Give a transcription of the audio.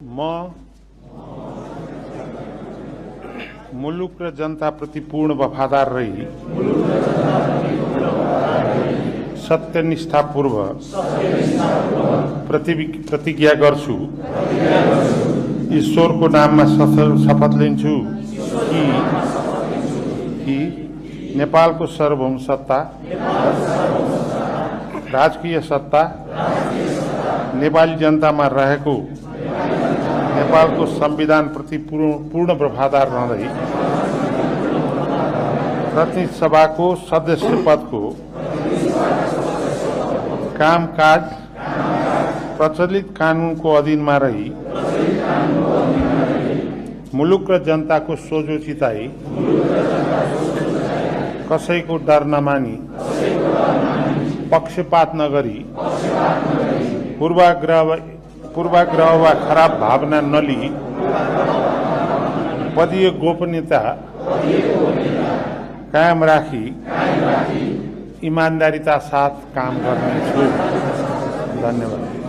म मुलुक र जनताप्रति पूर्ण वफादार रही सत्यनिष्ठापूर्वक प्रतिज्ञा गर्छु। ईश्वरको नाममा शपथ लिन्छु कि नेपालको सार्वभौम सत्ता, राजकीय सत्ता नेपाली जनतामा रहेको नेपालको संविधान प्रति पूर्ण वफादार रहँदै प्रतिनिधि सभाको सदस्य पदको कामकाज प्रचलित कानूनको अधीनमा रही मुलुक र जनताको सोझो चिताई कसैको डर नमानी पक्षपात नगरी पूर्वाग्रह वा खराब भावना नलिई पदीय गोपनीयता कायम राखी ईमानदारीता साथ काम गर्नेछु। धन्यवाद।